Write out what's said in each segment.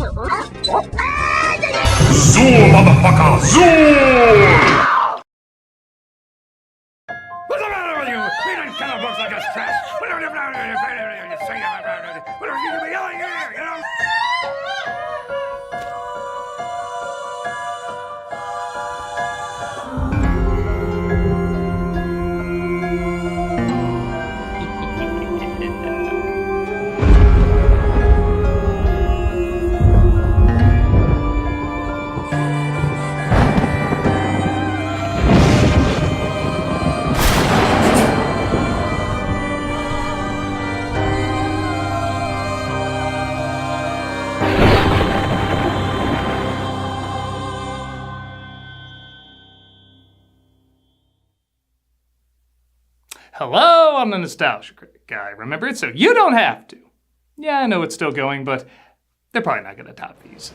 Zool, motherfucker! Zool! What's the matter with you? Reading comic books like a trash. You know? Hello, I'm the Nostalgia Critic guy, remember it? So you don't have to. Yeah, I know it's still going, but they're probably not gonna top these.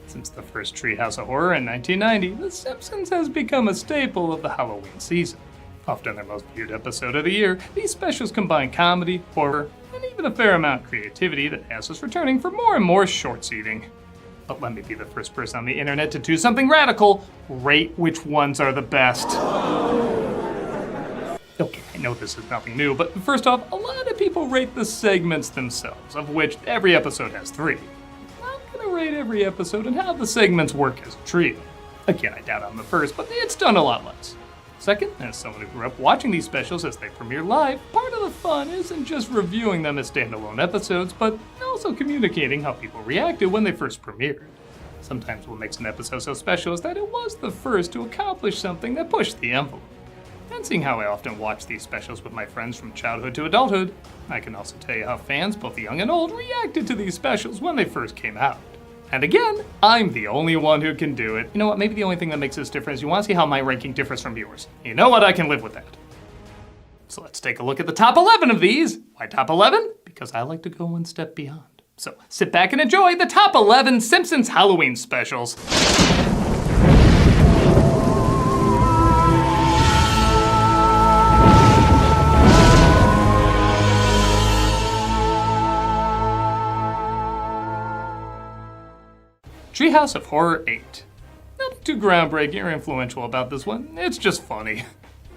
Since the first Treehouse of Horror in 1990, The Simpsons has become a staple of the Halloween season. Often their most viewed episode of the year, these specials combine comedy, horror, and even a fair amount of creativity that has us returning for more and more shorts eating. But let me be the first person on the internet to do something radical: rate which ones are the best. Okay, I know this is nothing new, but first off, a lot of people rate the segments themselves, of which every episode has 3. I'm gonna rate every episode and how the segments work as a trio. Again, I doubt I'm the first, but it's done a lot less. Second, as someone who grew up watching these specials as they premiere live, part of the fun isn't just reviewing them as standalone episodes, but also communicating how people reacted when they first premiered. Sometimes what makes an episode so special is that it was the first to accomplish something that pushed the envelope. And seeing how I often watch these specials with my friends from childhood to adulthood, I can also tell you how fans, both young and old, reacted to these specials when they first came out. And again, I'm the only one who can do it. You know what, maybe the only thing that makes this different is you want to see how my ranking differs from yours. You know what, I can live with that. So let's take a look at the top 11 of these. Why top 11? Because I like to go one step beyond. So sit back and enjoy the top 11 Simpsons Halloween specials. Treehouse of Horror VIII. Nothing too groundbreaking or influential about this one, it's just funny.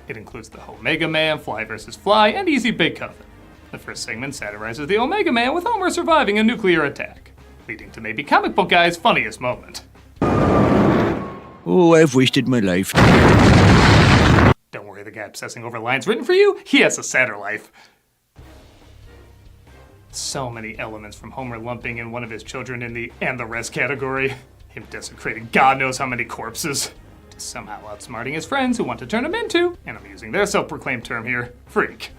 It includes the Omega Man, Fly vs. Fly, and Easy Bake Oven. The first segment satirizes the Omega Man with Homer surviving a nuclear attack, leading to maybe comic book guy's funniest moment. Oh, I've wasted my life. Don't worry, the guy obsessing over lines written for you, he has a sadder life. So many elements, from Homer lumping in one of his children in the "and the rest" category, him desecrating God knows how many corpses, to somehow outsmarting his friends who want to turn him into, and I'm using their self-proclaimed term here, freak.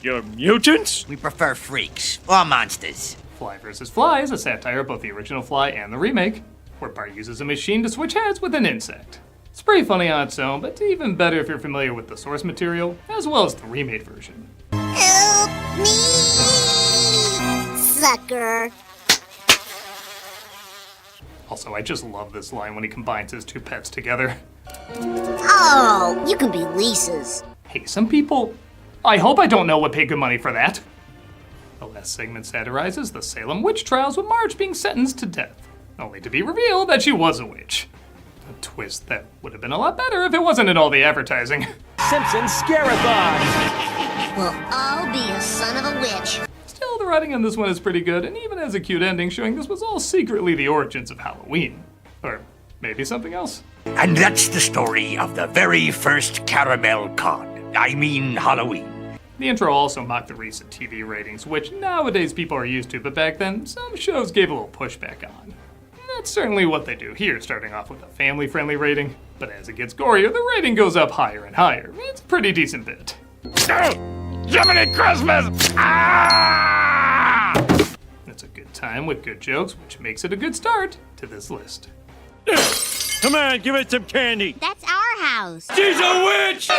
You're mutants? We prefer freaks, or monsters. Fly vs. Fly is a satire of both the original Fly and the remake, where Bart uses a machine to switch heads with an insect. It's pretty funny on its own, but even better if you're familiar with the source material, as well as the remade version. Help me, sucker. Also, I just love this line when he combines his two pets together. Oh, you can be Lisa's. Hey, some people, I hope I don't know, would pay good money for that. The last segment satirizes the Salem witch trials, with Marge being sentenced to death, only to be revealed that she was a witch. A twist that would have been a lot better if it wasn't in all the advertising. Simpsons Scare-a-thon! Well, I'll be a son of a witch. Still, the writing on this one is pretty good, and even has a cute ending showing this was all secretly the origins of Halloween. Or maybe something else. And that's the story of the very first caramel con. I mean Halloween. The intro also mocked the recent TV ratings, which nowadays people are used to, but back then, some shows gave a little pushback on. That's certainly what they do here, starting off with a family-friendly rating, but as it gets gorier, the rating goes up higher and higher. It's a pretty decent bit. Jiminy Christmas! Ah! It's a good time with good jokes, which makes it a good start to this list. Come on, give it some candy. That's our house. She's a witch!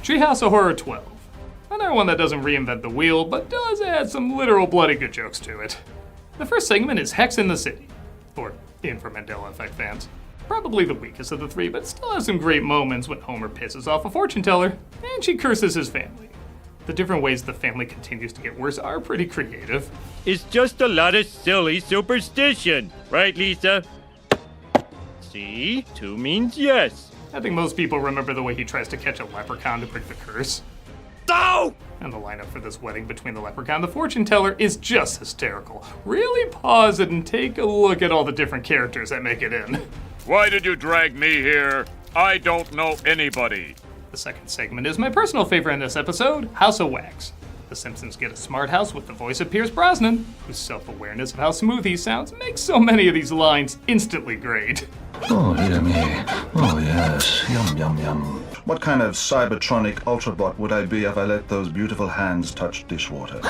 Treehouse of Horror XII. Another one that doesn't reinvent the wheel, but does add some literal bloody good jokes to it. The first segment is Hex in the City, or in for Mandela Effect fans. Probably the weakest of the three, but still has some great moments when Homer pisses off a fortune teller, and she curses his family. The different ways the family continues to get worse are pretty creative. It's just a lot of silly superstition. Right, Lisa? See? 2 means yes. I think most people remember the way he tries to catch a leprechaun to break the curse. No! And the lineup for this wedding between the leprechaun and the fortune teller is just hysterical. Really pause it and take a look at all the different characters that make it in. Why did you drag me here? I don't know anybody. The second segment is my personal favorite in this episode, House of Wax. The Simpsons get a smart house with the voice of Pierce Brosnan, whose self-awareness of how smooth he sounds makes so many of these lines instantly great. Oh, dear me. Oh, yes. Yum, yum, yum. What kind of cybertronic ultrabot would I be if I let those beautiful hands touch dishwater?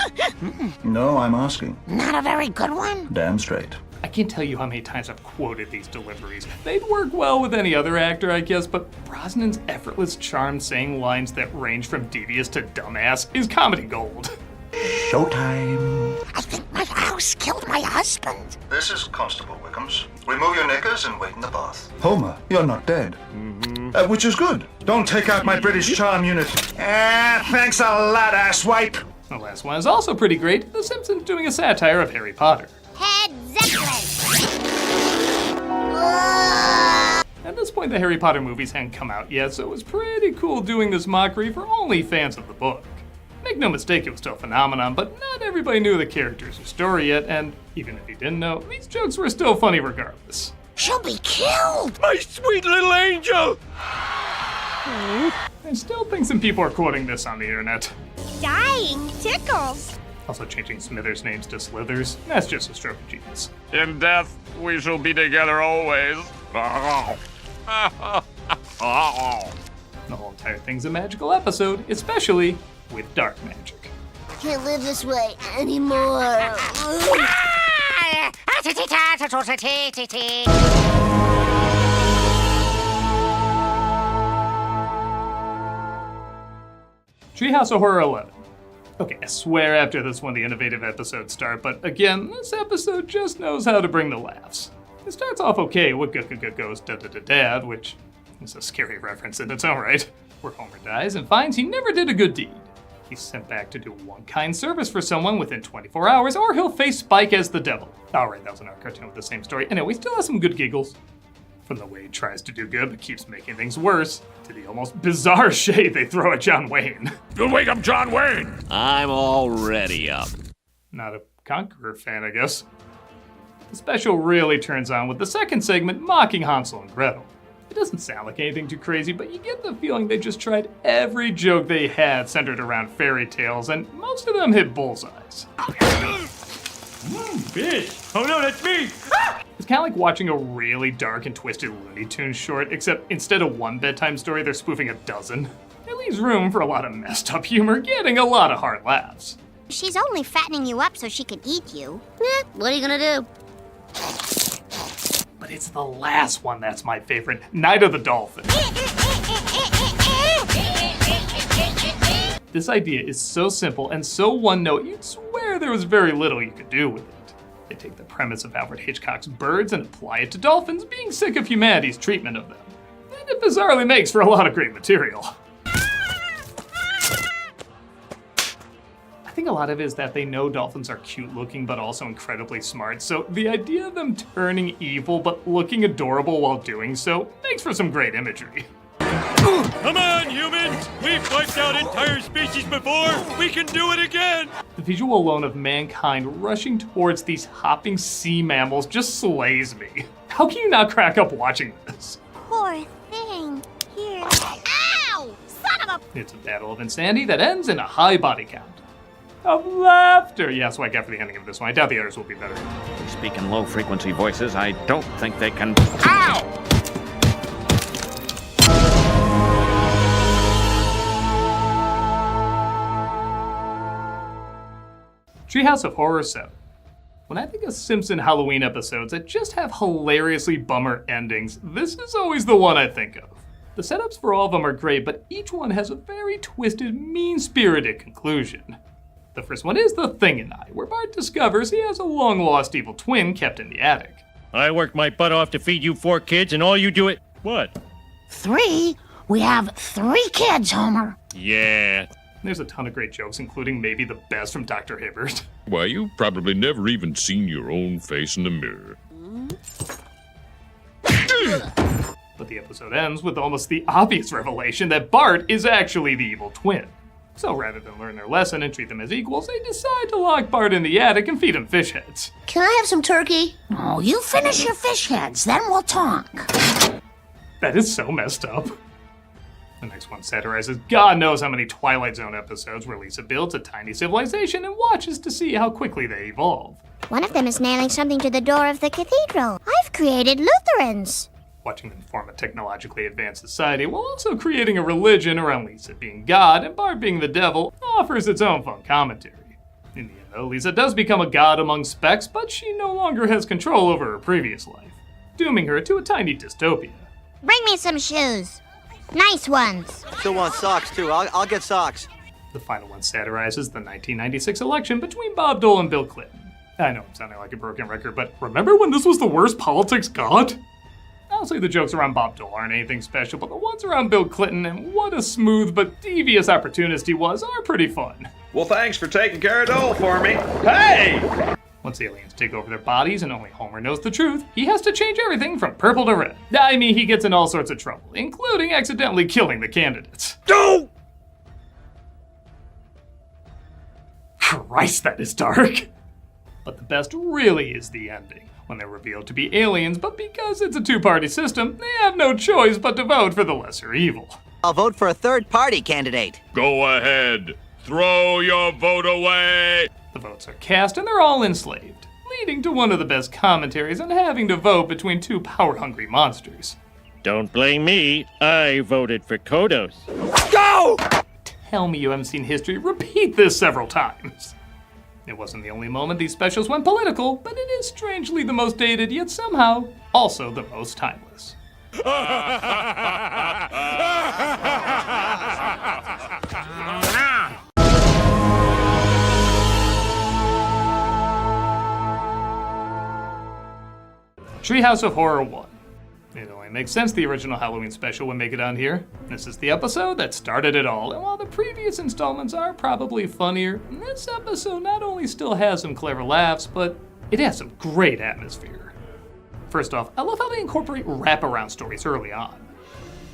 No, I'm asking. Not a very good one. Damn straight. I can't tell you how many times I've quoted these deliveries. They'd work well with any other actor, I guess, but Brosnan's effortless charm saying lines that range from devious to dumbass is comedy gold. Showtime. I think my house killed my husband. This is Constable Wickham's. Remove your knickers and wait in the bath. Homer, you're not dead. Which is good. Don't take out my British charm unit. Thanks a lot, asswipe. The last one is also pretty great. The Simpsons doing a satire of Harry Potter. Head Zeppelin. At this point, the Harry Potter movies hadn't come out yet, so it was pretty cool doing this mockery for only fans of the book. Make no mistake, it was still a phenomenon, but not everybody knew the characters or story yet, and even if you didn't know, these jokes were still funny regardless. She'll be killed. My sweet little angel! I still think some people are quoting this on the internet. Dying tickles. Also changing Smithers' names to Slithers, that's just a stroke of genius. In death, we shall be together always. The whole entire thing's a magical episode, especially with dark magic. Can't live this way anymore. Treehouse of Horror XI. Okay, I swear after this one the innovative episodes start, but again, this episode just knows how to bring the laughs. It starts off okay with goes da-da-da-dad, which is a scary reference in its own right, where Homer dies and finds he never did a good deed. He's sent back to do one kind service for someone within 24 hours, or he'll face Spike as the devil. Alright, that was another cartoon with the same story. Anyway, we still have some good giggles. From the way he tries to do good but keeps making things worse, to the almost bizarre shade they throw at John Wayne. You'll wake up John Wayne! I'm already up. Not a Conqueror fan, I guess. The special really turns on with the second segment mocking Hansel and Gretel. It doesn't sound like anything too crazy, but you get the feeling they just tried every joke they had centered around fairy tales, and most of them hit bullseyes. Fish! Oh no, that's me! It's kind of like watching a really dark and twisted Looney Tunes short, except instead of one bedtime story, they're spoofing a dozen. It leaves room for a lot of messed up humor, getting a lot of hard laughs. She's only fattening you up so she can eat you. What are you gonna do? But it's the last one that's my favorite, Night of the Dolphin. This idea is so simple and so one-note, you'd swear there was very little you could do with it. They take the premise of Alfred Hitchcock's Birds and apply it to dolphins, being sick of humanity's treatment of them. And it bizarrely makes for a lot of great material. I think a lot of it is that they know dolphins are cute looking but also incredibly smart, so the idea of them turning evil but looking adorable while doing so makes for some great imagery. Come on, humans! We've wiped out entire species before! We can do it again! The visual alone of mankind rushing towards these hopping sea mammals just slays me. How can you not crack up watching this? Poor thing. Here. Ow! Son of a... It's a battle of insanity that ends in a high body count. Of laughter! Yeah, that's what I got for the ending of this one. I doubt the others will be better. They speak in low-frequency voices. I don't think they can... Ow! Treehouse of Horror VII. When I think of Simpson Halloween episodes that just have hilariously bummer endings, this is always the one I think of. The setups for all of them are great, but each one has a very twisted, mean-spirited conclusion. The first one is The Thing and I, where Bart discovers he has a long-lost evil twin kept in the attic. I worked my butt off to feed you 4 kids, and all you do it... What? 3? We have 3 kids, Homer. Yeah. There's a ton of great jokes, including maybe the best from Dr. Hibbert. Why, you've probably never even seen your own face in the mirror. But the episode ends with almost the obvious revelation that Bart is actually the evil twin. So rather than learn their lesson and treat them as equals, they decide to lock Bart in the attic and feed him fish heads. Can I have some turkey? Oh, you finish your fish heads, then we'll talk. That is so messed up. The next one satirizes God knows how many Twilight Zone episodes where Lisa builds a tiny civilization and watches to see how quickly they evolve. One of them is nailing something to the door of the cathedral. I've created Lutherans. Watching them form a technologically advanced society while also creating a religion around Lisa being God and Bart being the devil offers its own fun commentary. In the end, though, Lisa does become a god among specks, but she no longer has control over her previous life, dooming her to a tiny dystopia. Bring me some shoes. Nice ones. Still want socks, too. I'll get socks. The final one satirizes the 1996 election between Bob Dole and Bill Clinton. I know I'm sounding like a broken record, but remember when this was the worst politics god? Honestly, the jokes around Bob Dole aren't anything special, but the ones around Bill Clinton and what a smooth but devious opportunist he was are pretty fun. Well, thanks for taking care of Dole for me. Hey! Once the aliens take over their bodies and only Homer knows the truth, he has to change everything from purple to red. I mean, he gets in all sorts of trouble, including accidentally killing the candidates. No! Christ, that is dark. But the best really is the ending, when they're revealed to be aliens, but because it's a two-party system, they have no choice but to vote for the lesser evil. I'll vote for a third-party candidate. Go ahead. Throw your vote away. The votes are cast and they're all enslaved, leading to one of the best commentaries on having to vote between two power-hungry monsters. Don't blame me. I voted for Kodos. Go! Tell me you haven't seen history. Repeat this several times. It wasn't the only moment these specials went political, but it is strangely the most dated, yet somehow also the most timeless. Treehouse of Horror I. It only makes sense the original Halloween special would make it on here. This is the episode that started it all, and while the previous installments are probably funnier, this episode not only still has some clever laughs, but it has some great atmosphere. First off, I love how they incorporate wraparound stories early on.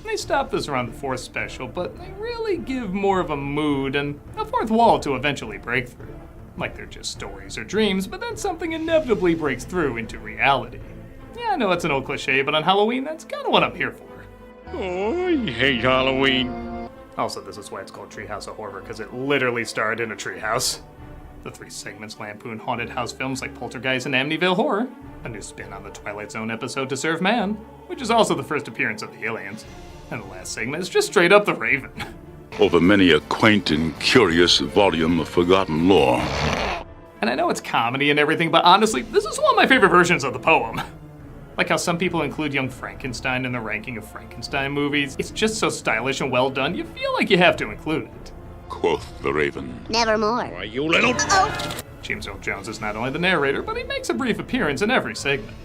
They stopped this around the 4th special, but they really give more of a mood and a fourth wall to eventually break through. Like they're just stories or dreams, but then something inevitably breaks through into reality. Yeah, I know it's an old cliche, but on Halloween, that's kind of what I'm here for. Oh, I hate Halloween. Also, this is why it's called Treehouse of Horror, because it literally started in a treehouse. The 3 segments lampoon haunted house films like Poltergeist and Amityville Horror, a new spin on the Twilight Zone episode To Serve Man, which is also the first appearance of the aliens. And the last segment is just straight up The Raven. Over many a quaint and curious volume of forgotten lore. And I know it's comedy and everything, but honestly, this is one of my favorite versions of the poem. Like how some people include Young Frankenstein in the ranking of Frankenstein movies. It's just so stylish and well done, you feel like you have to include it. Quoth the Raven. Nevermore. Why, you little... James Earl Jones is not only the narrator, but he makes a brief appearance in every segment.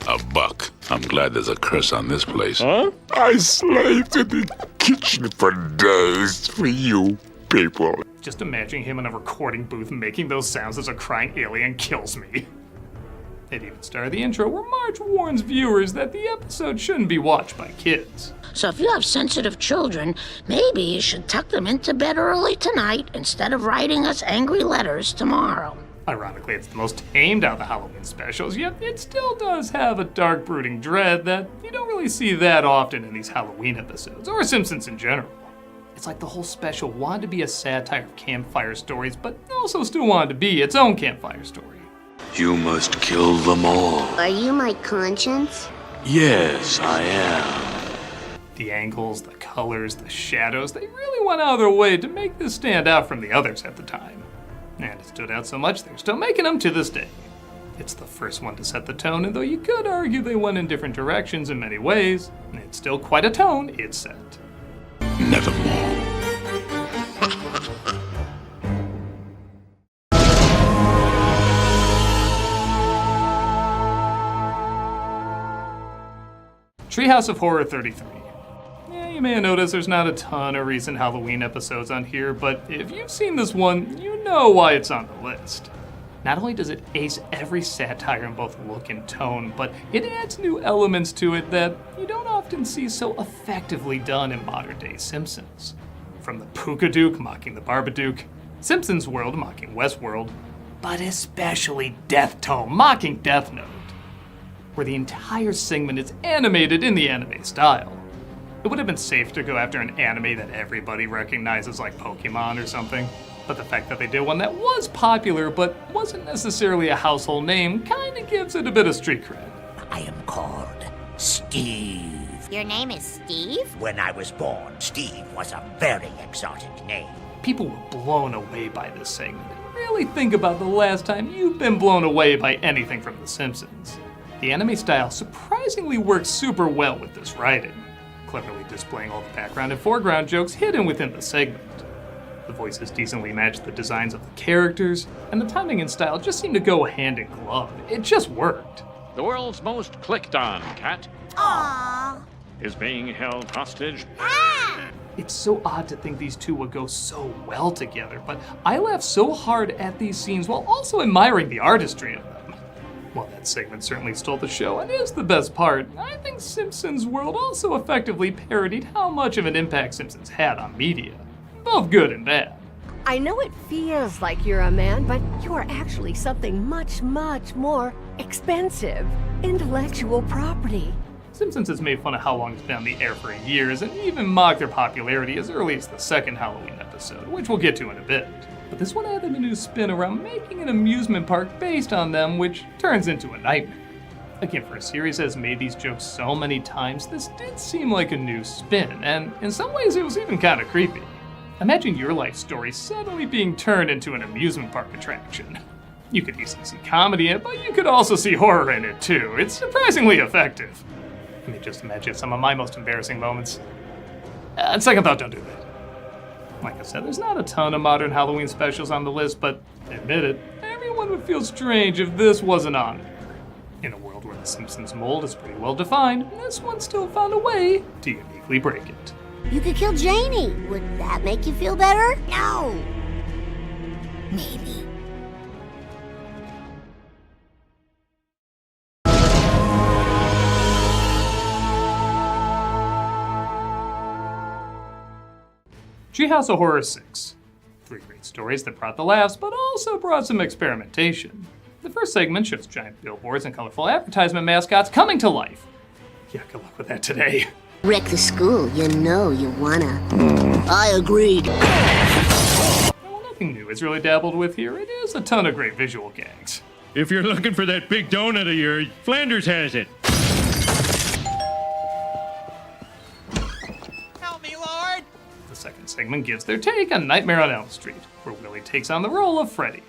A buck. I'm glad there's a curse on this place. Huh? I slaved in the kitchen for days for you people. Just imagining him in a recording booth making those sounds as a crying alien kills me. It even started the intro where Marge warns viewers that the episode shouldn't be watched by kids. So if you have sensitive children, maybe you should tuck them into bed early tonight instead of writing us angry letters tomorrow. Ironically, it's the most tamed out of the Halloween specials, yet it still does have a dark, brooding dread that you don't really see that often in these Halloween episodes, or Simpsons in general. It's like the whole special wanted to be a satire of campfire stories, but also still wanted to be its own campfire story. You must kill them all. Are you my conscience? Yes, I am. The angles, the colors, the shadows, they really went out of their way to make this stand out from the others at the time. And it stood out so much, they're still making them to this day. It's the first one to set the tone, and though you could argue they went in different directions in many ways, it's still quite a tone it set. Nevermore. Treehouse of Horror 33. Yeah, you may have noticed there's not a ton of recent Halloween episodes on here, but if you've seen this one, you know why it's on the list. Not only does it ace every satire in both look and tone, but it adds new elements to it that you don't often see so effectively done in modern-day Simpsons. From the Pookadook mocking the Barbadook, Simpsons World mocking Westworld, but especially Death Tome mocking Death Note, where the entire segment is animated in the anime style. It would have been safe to go after an anime that everybody recognizes like Pokemon or something, but the fact that they did one that was popular but wasn't necessarily a household name kinda gives it a bit of street cred. I am called Steve. Your name is Steve? When I was born, Steve was a very exotic name. People were blown away by this segment. Really think about the last time you've been blown away by anything from The Simpsons. The anime style surprisingly works super well with this writing, cleverly displaying all the background and foreground jokes hidden within the segment. The voices decently match the designs of the characters, and the timing and style just seem to go hand in glove. It just worked. The world's most clicked on cat Aww. is being held hostage. It's so odd to think these two would go so well together, but I laugh so hard at these scenes while also admiring the artistry of them. While that segment certainly stole the show and is the best part, I think Simpsons World also effectively parodied how much of an impact Simpsons had on media, both good and bad. I know it feels like you're a man, but you are actually something much, much more expensive. Intellectual property. Simpsons has made fun of how long it's been on the air for years and even mocked their popularity as early as the second Halloween episode, which we'll get to in a bit. But this one added a new spin around making an amusement park based on them, which turns into a nightmare. Again, for a series that has made these jokes so many times, this did seem like a new spin, and in some ways it was even kind of creepy. Imagine your life story suddenly being turned into an amusement park attraction. You could easily see comedy in it, but you could also see horror in it too. It's surprisingly effective. Let me just imagine some of my most embarrassing moments. On second thought, don't do that. Like I said, there's not a ton of modern Halloween specials on the list, but admit it, everyone would feel strange if this wasn't on there. In a world where the Simpsons mold is pretty well defined, this one still found a way to uniquely break it. You could kill Janie. Would that make you feel better? No. Maybe. Treehouse of Horror VI. 3 great stories that brought the laughs, but also brought some experimentation. The first segment shows giant billboards and colorful advertisement mascots coming to life. Yeah, good luck with that today. Wreck the school, you know you wanna. I agreed. Well, nothing new is really dabbled with here. It is a ton of great visual gags. If you're looking for that big donut of yours, Flanders has it. Help me, Lord! The second segment gives their take on Nightmare on Elm Street, where Willie takes on the role of Freddy.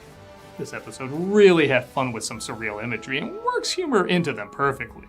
This episode really had fun with some surreal imagery and works humor into them perfectly.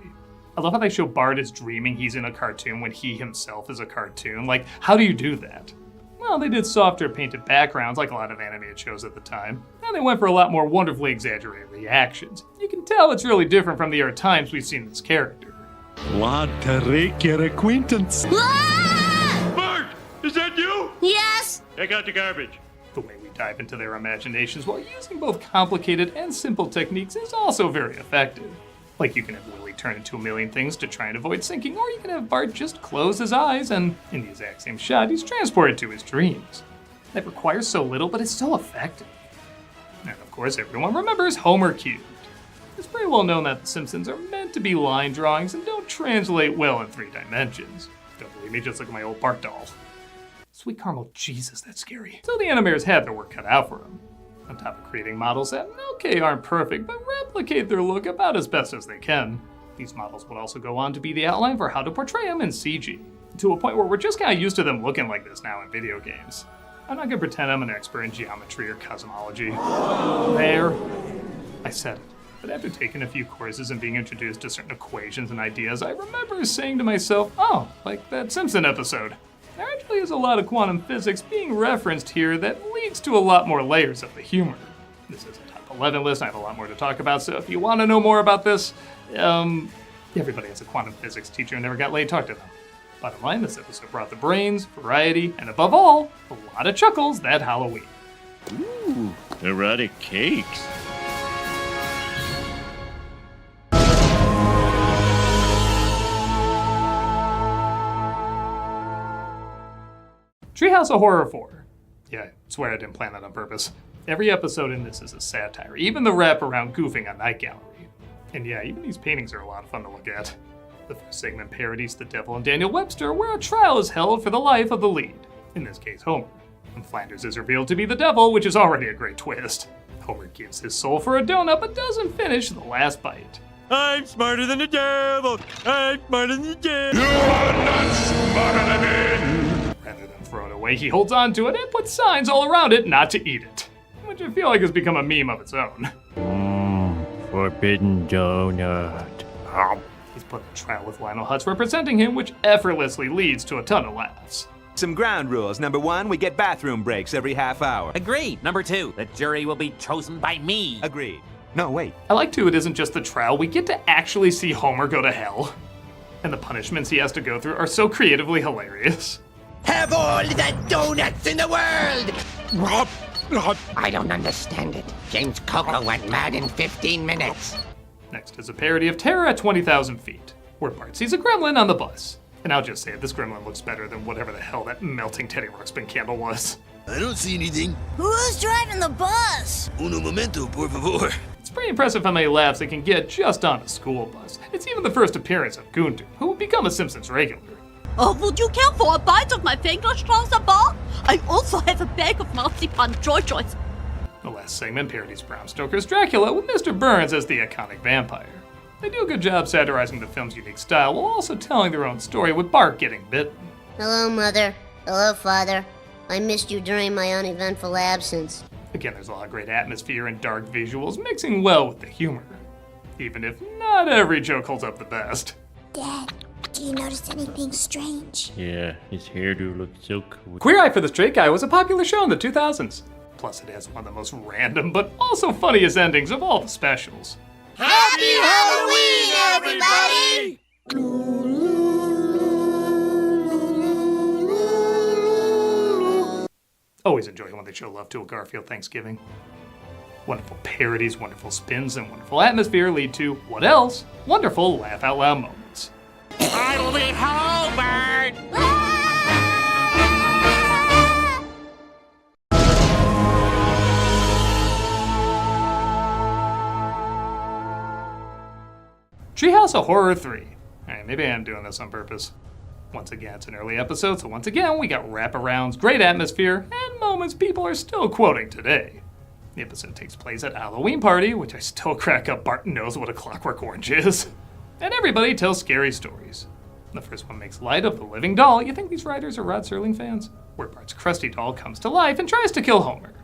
I love how they show Bart as dreaming he's in a cartoon when he himself is a cartoon. Like, how do you do that? Well, they did softer painted backgrounds like a lot of animated shows at the time, and they went for a lot more wonderfully exaggerated reactions. You can tell it's really different from the other times we've seen this character. Glad to make your acquaintance. Ah! Bart, is that you? Yes? Take out the garbage. The way we dive into their imaginations while using both complicated and simple techniques is also very effective. Like, you can have Willie turn into a million things to try and avoid sinking, or you can have Bart just close his eyes and, in the exact same shot, he's transported to his dreams. That requires so little, but it's so effective. And of course, everyone remembers Homer cubed. It's pretty well known that The Simpsons are meant to be line drawings and don't translate well in 3 dimensions. Don't believe me, just look at my old Bart doll. Sweet caramel, Jesus, that's scary. So the animators had their work cut out for them. On top of creating models that, okay, aren't perfect, but replicate their look about as best as they can. These models would also go on to be the outline for how to portray them in CG, to a point where we're just kind of used to them looking like this now in video games. I'm not gonna pretend I'm an expert in geometry or cosmology. There, I said it. But after taking a few courses and being introduced to certain equations and ideas, I remember saying to myself, oh, like that Simpson episode. There actually is a lot of quantum physics being referenced here that leads to a lot more layers of the humor. This is a top 11 list, I have a lot more to talk about, so if you want to know more about this, Everybody has a quantum physics teacher who never got laid, talk to them. Bottom line, this episode brought the brains, variety, and above all, a lot of chuckles that Halloween. Ooh, erotic cakes. Treehouse of Horror IV. Yeah, I swear I didn't plan that on purpose. Every episode in this is a satire, even the wraparound goofing on Night Gallery. And yeah, even these paintings are a lot of fun to look at. The first segment parodies The Devil and Daniel Webster, where a trial is held for the life of the lead, in this case Homer. And Flanders is revealed to be the devil, which is already a great twist. Homer gives his soul for a donut, but doesn't finish the last bite. I'm smarter than the devil! I'm smarter than the devil! You are not smarter than me! Rather than throw it away, he holds on to it and puts signs all around it not to eat it, which I feel like has become a meme of its own. Forbidden donut. He's put on trial with Lionel Hutz representing him, which effortlessly leads to a ton of laughs. Some ground rules. Number 1, we get bathroom breaks every half hour. Agreed. Number 2, the jury will be chosen by me. Agreed. No, wait. I like too, it isn't just the trial, we get to actually see Homer go to hell. And the punishments he has to go through are so creatively hilarious. Have all the donuts in the world! I don't understand it. James Coco went mad in 15 minutes. Next is a parody of Terror at 20,000 feet, where Bart sees a gremlin on the bus. And I'll just say it, this gremlin looks better than whatever the hell that melting Teddy Ruxpin candle was. I don't see anything. Who's driving the bus? Uno momento, por favor. It's pretty impressive how many laughs they can get just on a school bus. It's even the first appearance of Gunter, who would become a Simpsons regular. Oh, would you care for a bite of my Fingerstrasser bar? I also have a bag of marzipan Joy-Joys. The last segment parodies Bram Stoker's Dracula with Mr. Burns as the iconic vampire. They do a good job satirizing the film's unique style while also telling their own story with Bart getting bitten. Hello, Mother. Hello, Father. I missed you during my uneventful absence. Again, there's a lot of great atmosphere and dark visuals mixing well with the humor. Even if not every joke holds up the best. Dad, do you notice anything strange? Yeah, his hairdo looks so cool. Queer Eye for the Straight Guy was a popular show in the 2000s. Plus, it has one of the most random but also funniest endings of all the specials. Happy Halloween, everybody! Always enjoy when they show love to a Garfield Thanksgiving. Wonderful parodies, wonderful spins, and wonderful atmosphere lead to, what else? Wonderful laugh out loud moments. I'll be Hobart! Treehouse of Horror III. Alright, maybe I am doing this on purpose. Once again, it's an early episode, so once again, we got wraparounds, great atmosphere, and moments people are still quoting today. The episode takes place at a Halloween party, which I still crack up Bart knows what a Clockwork Orange is. And everybody tells scary stories. The first one makes light of the living doll. You think these writers are Rod Serling fans? Where Bart's crusty doll comes to life and tries to kill Homer.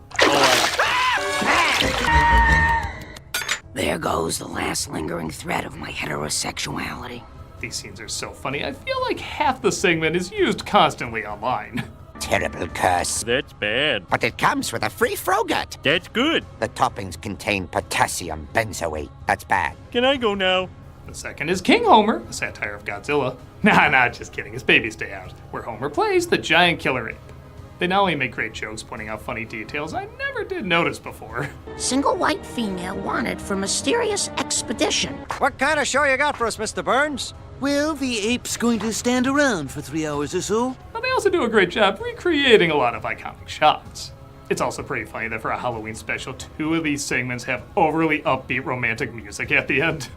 There goes the last lingering thread of my heterosexuality. These scenes are so funny, I feel like half the segment is used constantly online. Terrible curse. That's bad. But it comes with a free Frogut. That's good. The toppings contain potassium benzoate. That's bad. Can I go now? The second is King Homer, a satire of Godzilla. Nah, just kidding, it's Baby's Day Out, where Homer plays the giant killer ape. They not only make great jokes pointing out funny details I never did notice before. Single white female wanted for mysterious expedition. What kind of show you got for us, Mr. Burns? Well, the ape's going to stand around for 3 hours or so. But they also do a great job recreating a lot of iconic shots. It's also pretty funny that for a Halloween special, 2 of these segments have overly upbeat romantic music at the end.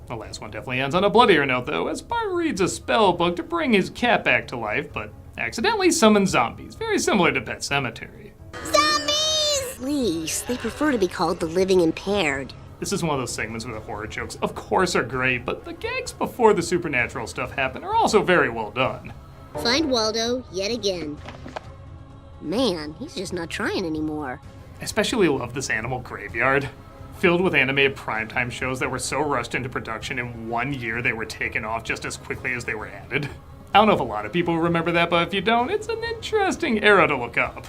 The last one definitely ends on a bloodier note, though, as Bart reads a spell book to bring his cat back to life, but accidentally summons zombies, very similar to Pet Sematary. Zombies! Please, they prefer to be called the living impaired. This is one of those segments where the horror jokes, of course, are great, but the gags before the supernatural stuff happen are also very well done. Find Waldo yet again. Man, he's just not trying anymore. I especially love this animal graveyard. Filled with animated primetime shows that were so rushed into production in 1 year they were taken off just as quickly as they were added. I don't know if a lot of people remember that, but if you don't, it's an interesting era to look up.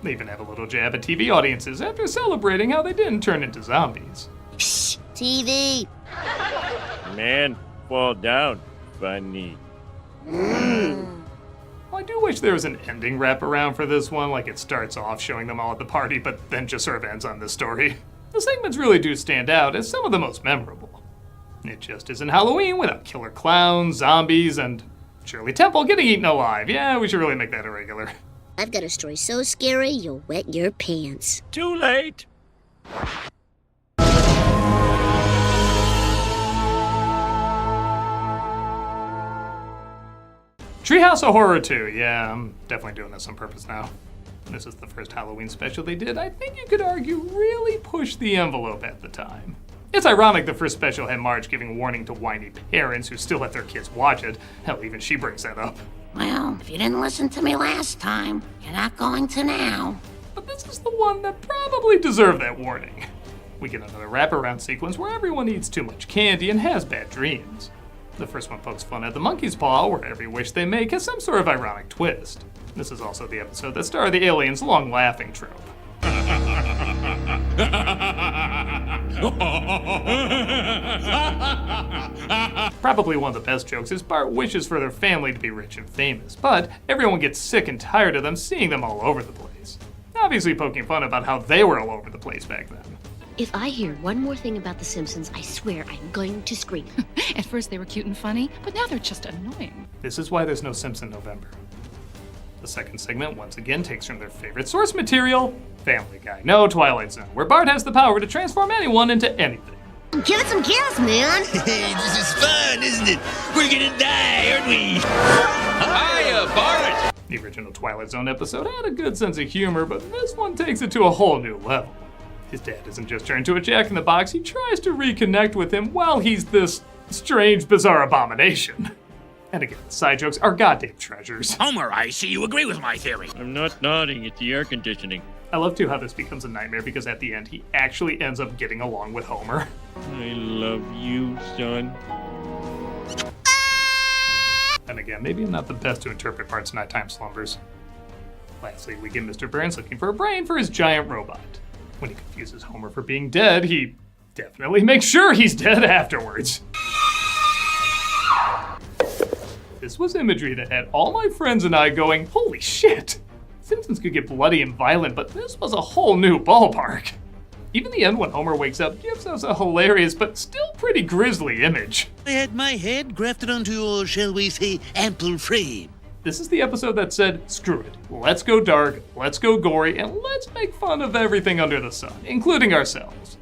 They even have a little jab at TV audiences after celebrating how they didn't turn into zombies. Shh, TV. Man, fall down. Funny. Well, I do wish there was an ending wraparound for this one, like it starts off showing them all at the party, but then just sort of ends on this story. The segments really do stand out as some of the most memorable. It just isn't Halloween without killer clowns, zombies, and Shirley Temple getting eaten alive. Yeah, we should really make that a regular. I've got a story so scary, you'll wet your pants. Too late. Treehouse of Horror II. Yeah, I'm definitely doing this on purpose now. This is the first Halloween special they did. I think you could argue really pushed the envelope at the time. It's ironic the first special had Marge giving warning to whiny parents who still let their kids watch it. Hell, even she brings that up. Well, if you didn't listen to me last time, you're not going to now. But this is the one that probably deserved that warning. We get another wraparound sequence where everyone eats too much candy and has bad dreams. The first one pokes fun at the monkey's paw, where every wish they make has some sort of ironic twist. This is also the episode that starred the alien's long laughing trope. Probably one of the best jokes is Bart wishes for their family to be rich and famous, but everyone gets sick and tired of them seeing them all over the place. Obviously poking fun about how they were all over the place back then. If I hear one more thing about The Simpsons, I swear I'm going to scream. At first they were cute and funny, but now they're just annoying. This is why there's no Simpson November. The second segment once again takes from their favorite source material, Family Guy. No Twilight Zone, where Bart has the power to transform anyone into anything. Give it some gas, man. Hey, this is fun, isn't it? We're gonna die, aren't we? Hiya, Bart! The original Twilight Zone episode had a good sense of humor, but this one takes it to a whole new level. His dad isn't just turned to a jack-in-the-box, he tries to reconnect with him while he's this strange, bizarre abomination. And again, side jokes are goddamn treasures. Homer, I see you agree with my theory. I'm not nodding, it's the air conditioning. I love too how this becomes a nightmare because at the end he actually ends up getting along with Homer. I love you, son. And again, maybe I'm not the best to interpret Bart's nighttime slumbers. Lastly, we get Mr. Burns looking for a brain for his giant robot. When he confuses Homer for being dead, he definitely makes sure he's dead afterwards. This was imagery that had all my friends and I going, holy shit! Simpsons could get bloody and violent, but this was a whole new ballpark. Even the end when Homer wakes up gives us a hilarious but still pretty grisly image. I had my head grafted onto your, shall we say, ample frame. This is the episode that said, screw it, let's go dark, let's go gory, and let's make fun of everything under the sun, including ourselves.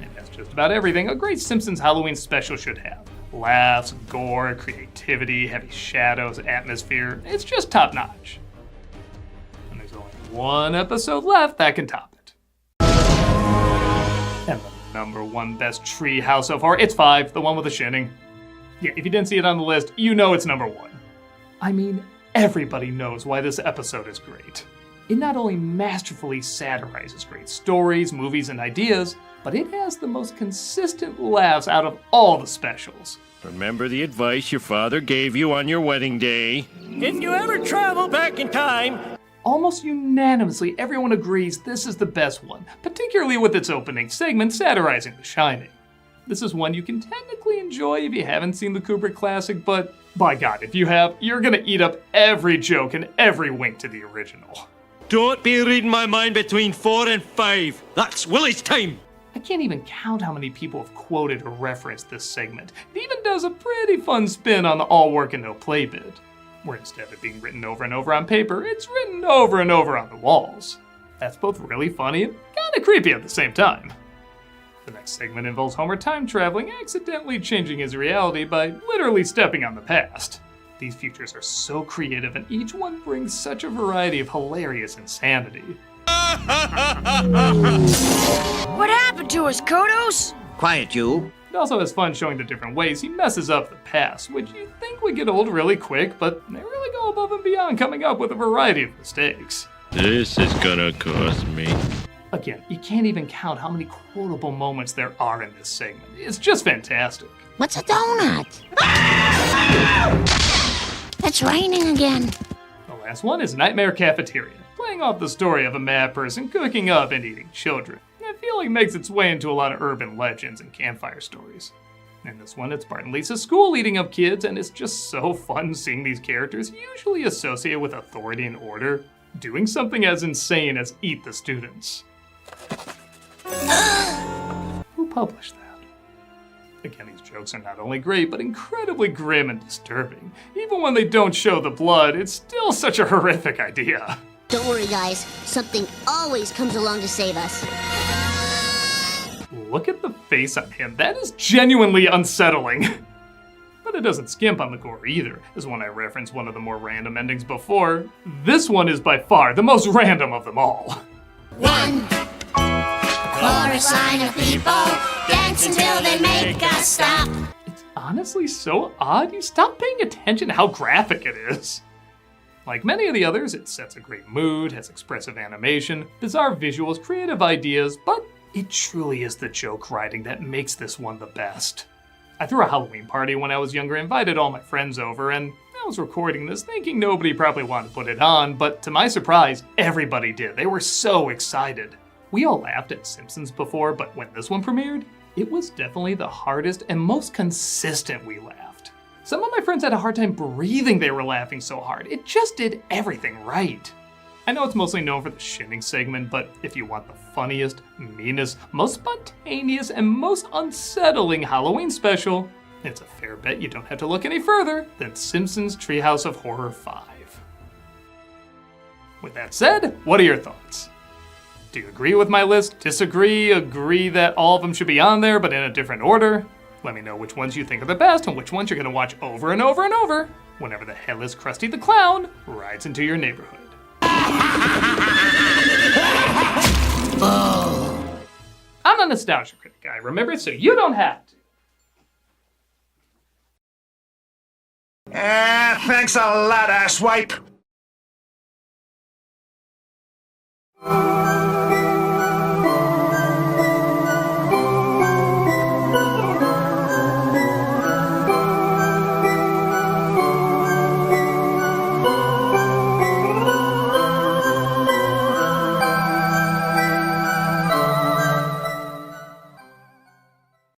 And that's just about everything a great Simpsons Halloween special should have. Laughs, gore, creativity, heavy shadows, atmosphere, it's just top notch. And there's only one episode left that can top it. And the number one best Treehouse of Horror, it's 5, the one with the shinning. Yeah, if you didn't see it on the list, you know it's number 1. I mean, everybody knows why this episode is great. It not only masterfully satirizes great stories, movies, and ideas, but it has the most consistent laughs out of all the specials. Remember the advice your father gave you on your wedding day? If you ever travel back in time... Almost unanimously, everyone agrees this is the best one, particularly with its opening segment satirizing The Shining. This is one you can technically enjoy if you haven't seen the Kubrick classic, but by God, if you have, you're gonna eat up every joke and every wink to the original. Don't be reading my mind between 4 and 5. That's Willie's time. I can't even count how many people have quoted or referenced this segment. It even does a pretty fun spin on the all work and no play bit, where instead of it being written over and over on paper, it's written over and over on the walls. That's both really funny and kinda creepy at the same time. The next segment involves Homer time traveling, accidentally changing his reality by literally stepping on the past. These futures are so creative and each one brings such a variety of hilarious insanity. What happened to us, Kodos? Quiet, you. It also has fun showing the different ways he messes up the past, which you'd think would get old really quick, but they really go above and beyond coming up with a variety of mistakes. This is gonna cost me. Again, you can't even count how many quotable moments there are in this segment. It's just fantastic. What's a donut? It's raining again. The last one is Nightmare Cafeteria, playing off the story of a mad person cooking up and eating children. It feel like makes its way into a lot of urban legends and campfire stories. In this one, it's Bart and Lisa's school eating up kids, and it's just so fun seeing these characters, usually associated with authority and order, doing something as insane as eat the students. Who published that? Again, these jokes are not only great, but incredibly grim and disturbing. Even when they don't show the blood, it's still such a horrific idea. Don't worry, guys. Something always comes along to save us. Look at the face on him. That is genuinely unsettling. But it doesn't skimp on the gore either, as when I referenced one of the more random endings before, this one is by far the most random of them all. One chorus line of people dance until they make us stop. It's honestly so odd you stop paying attention to how graphic it is. Like many of the others, it sets a great mood, has expressive animation, bizarre visuals, creative ideas, but it truly is the joke writing that makes this one the best. I threw a Halloween party when I was younger, invited all my friends over, and I was recording this thinking nobody probably wanted to put it on, but to my surprise, everybody did. They were so excited. We all laughed at Simpsons before, but when this one premiered, it was definitely the hardest and most consistent we laughed. Some of my friends had a hard time breathing, they were laughing so hard. It just did everything right. I know it's mostly known for the shinning segment, but if you want the funniest, meanest, most spontaneous, and most unsettling Halloween special, it's a fair bet you don't have to look any further than Simpsons Treehouse of Horror V. With that said, what are your thoughts? Do you agree with my list? Disagree? Agree that all of them should be on there, but in a different order? Let me know which ones you think are the best and which ones you're gonna watch over and over and over whenever the headless Krusty the Clown rides into your neighborhood. I'm a nostalgia critic guy, remember? So you don't have to. Thanks a lot, asswipe.